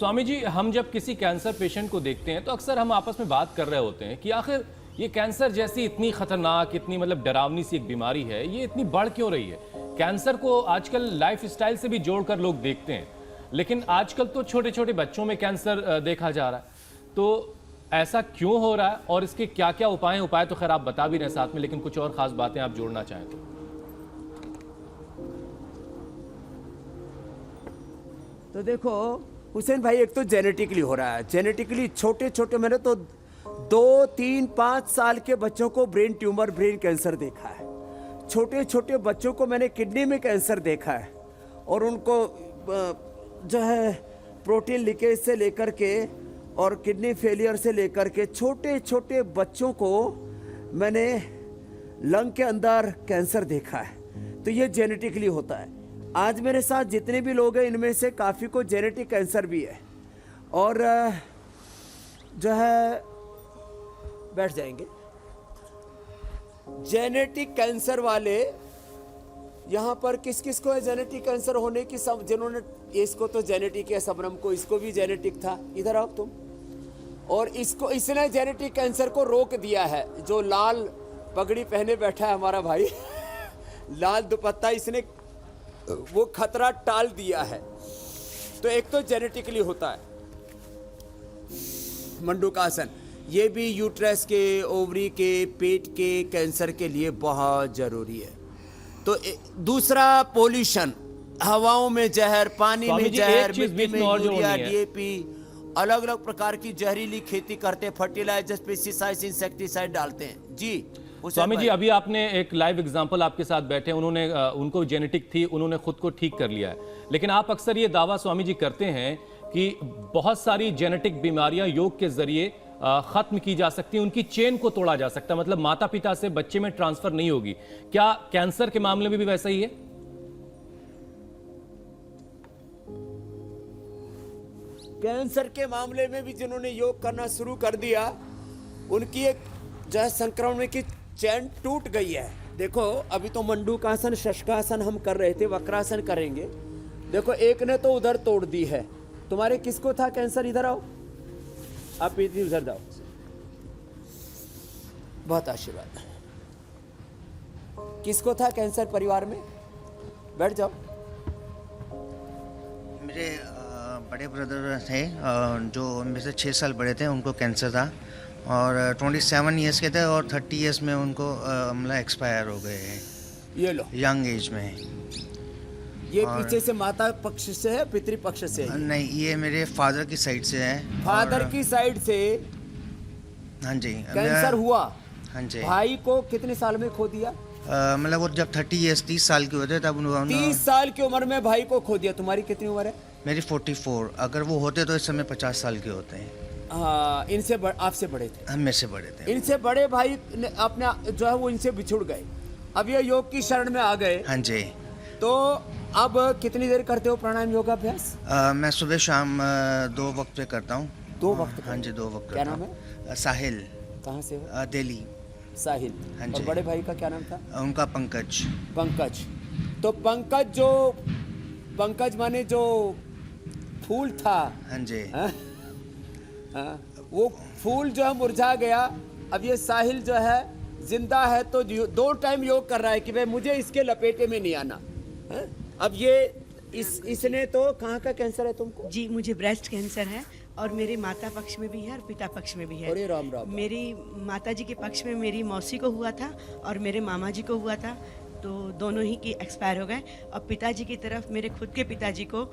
स्वामी जी, हम जब किसी कैंसर पेशेंट को देखते हैं तो अक्सर हम आपस में बात कर रहे होते हैं कि आखिर ये कैंसर जैसी इतनी खतरनाक, इतनी मतलब डरावनी सी एक बीमारी है, ये इतनी बढ़ क्यों रही है। कैंसर को आजकल लाइफस्टाइल से भी जोड़कर लोग देखते हैं, लेकिन आजकल तो छोटे छोटे बच्चों में कैंसर देखा जा रहा है। तो ऐसा क्यों हो रहा है और इसके क्या क्या उपाय हैं? उपाय तो खैर आप बता भी रहे हैं साथ में, लेकिन कुछ और खास बातें आप जोड़ना चाहें तो देखो हुसैन भाई, एक तो जेनेटिकली हो रहा है। जेनेटिकली छोटे छोटे, मैंने तो 2, 3, 5 साल के बच्चों को ब्रेन ट्यूमर, ब्रेन कैंसर देखा है। छोटे छोटे बच्चों को मैंने किडनी में कैंसर देखा है, और उनको जो है प्रोटीन लीकेज से लेकर के और किडनी फेलियर से लेकर के छोटे छोटे बच्चों को मैंने लंग के अंदर कैंसर देखा है। तो ये जेनेटिकली होता है। आज मेरे साथ जितने भी लोग हैं, इनमें से काफ़ी को जेनेटिक कैंसर भी है। और जो है, बैठ जाएंगे, जेनेटिक कैंसर वाले यहाँ पर किस किस को है जेनेटिक कैंसर होने की? सब जिन्होंने, इसको तो जेनेटिक है, सबनम को, इसको भी जेनेटिक था, इधर आओ तुम। और इसको, इसने जेनेटिक कैंसर को रोक दिया है। जो लाल पगड़ी पहने बैठा है हमारा भाई लाल दुपट्टा, इसने वो खतरा टाल दिया है। तो एक तो जेनेटिकली होता है मंडूकासन, ये भी यूट्रस के, ओवरी के, पेट के कैंसर के लिए बहुत जरूरी है। तो दूसरा पोल्यूशन, हवाओं में जहर, पानी में जहर, मिट्टी में यूरिया, डीएपी, अलग अलग प्रकार की जहरीली खेती करते, फर्टिलाइजर्स, पेस्टिसाइड्स, इंसेक्टिसाइड डालते हैं। जी स्वामी जी, अभी आपने एक लाइव एग्जांपल आपके साथ बैठे, उन्होंने उनको जेनेटिक थी, उन्होंने खुद को ठीक कर लिया है। लेकिन आप अक्सर ये दावा स्वामी जी करते हैं कि बहुत सारी जेनेटिक बीमारियां योग के जरिए खत्म की जा सकती है, उनकी चेन को तोड़ा जा सकता है, मतलब माता पिता से बच्चे में ट्रांसफर नहीं होगी। क्या कैंसर के मामले में भी वैसा ही है? कैंसर के मामले में भी जिन्होंने योग करना शुरू कर दिया, उनकी एक जो है संक्रमण की चैन टूट गई है। देखो, अभी तो मंडूकासन, शशकासन हम कर रहे थे, वक्रासन करेंगे। देखो, एक ने तो उधर तोड़ दी है। तुम्हारे किसको था कैंसर? इधर आओ, आप उधर जाओ। बहुत आशीर्वाद। किसको था कैंसर परिवार में? बैठ जाओ। मेरे बड़े ब्रदर थे, जो मेरे से 6 साल बड़े थे, उनको कैंसर था, और 27 इयर्स के थे, और 30 इयर्स में उनको मतलब एक्सपायर हो गए हैं। ये लो, यंग एज में। ये पीछे से माता पक्ष से है, पितृ पक्ष से है? नहीं, ये मेरे फादर की साइड से है। फादर की साइड से? हाँ जी, कैंसर हुआ। हाँ जी। भाई को कितने साल में खो दिया? मतलब वो जब 30 साल के होते तब 30 साल की उम्र में भाई को खो दिया। तुम्हारी कितनी उम्र है? मेरी 44। अगर वो होते तो इस समय 50 साल के होते हैं। हाँ, इनसे आपसे बड़े थे? हम में से बड़े थे। इनसे बड़े भाई ने अपने जो है वो इनसे बिछुड़ गए, अब ये योग की शरण में आ गए। हाँ जी। तो अब कितनी देर करते हो प्राणायाम योगाभ्यास? मैं सुबह शाम 2 वक्त पे करता हूँ। 2 वक्त? हाँ जी, 2 वक्त। क्या नाम है? साहिल। कहाँ से हो? दिल्ली। साहिल। हाँ और जी। बड़े भाई का क्या नाम था? उनका पंकज। पंकज। तो पंकज माने जो फूल था। हाँ जी। हाँ, वो फूल जो है मुरझा गया। अब ये साहिल जो है जिंदा है, तो 2 टाइम योग कर रहा है कि भाई मुझे इसके लपेटे में नहीं आना है? अब ये इसने तो, कहाँ का कैंसर है तुमको? जी, मुझे ब्रेस्ट कैंसर है, और मेरे माता पक्ष में भी है और पिता पक्ष में भी है। अरे राम राम। मेरी माता जी के पक्ष में मेरी मौसी को हुआ था और मेरे मामा जी को हुआ था, तो दोनों ही की एक्सपायर हो गए। और पिताजी की तरफ, मेरे खुद के पिताजी को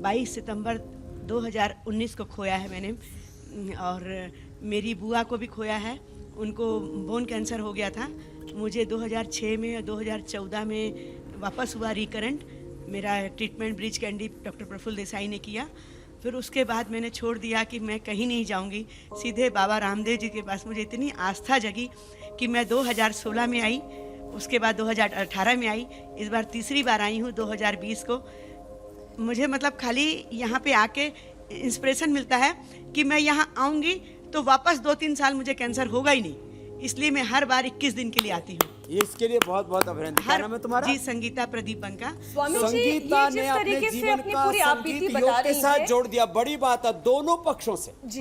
22 सितंबर 2019 को खोया है मैंने, और मेरी बुआ को भी खोया है, उनको बोन कैंसर हो गया था। मुझे 2006 में और 2014 में वापस हुआ रिकरेंट। मेरा ट्रीटमेंट ब्रिज कैंडी डॉक्टर प्रफुल्ल देसाई ने किया। फिर उसके बाद मैंने छोड़ दिया कि मैं कहीं नहीं जाऊंगी, सीधे बाबा रामदेव जी के पास। मुझे इतनी आस्था जगी कि मैं 2016 में आई, उसके बाद 2018 में आई, इस बार तीसरी बार आई हूँ 2020 को। मुझे मतलब खाली यहाँ पे आके इंस्पिरेशन मिलता है कि मैं यहाँ आऊँगी तो वापस 2-3 साल मुझे कैंसर होगा ही नहीं, इसलिए मैं हर बार 21 दिन के लिए आती हूँ। इसके लिए बहुत बहुत अभिनंदन। क्या नाम है तुम्हारा? जी, संगीता प्रदीपन का। स्वामी जी, संगीता ये ने जिस अपने तरीके से जीवन अपनी का पूरी संगीत आपबीती योग बता के रही साथ है, जोड़ दिया, बड़ी बात है, दोनों पक्षों से। जी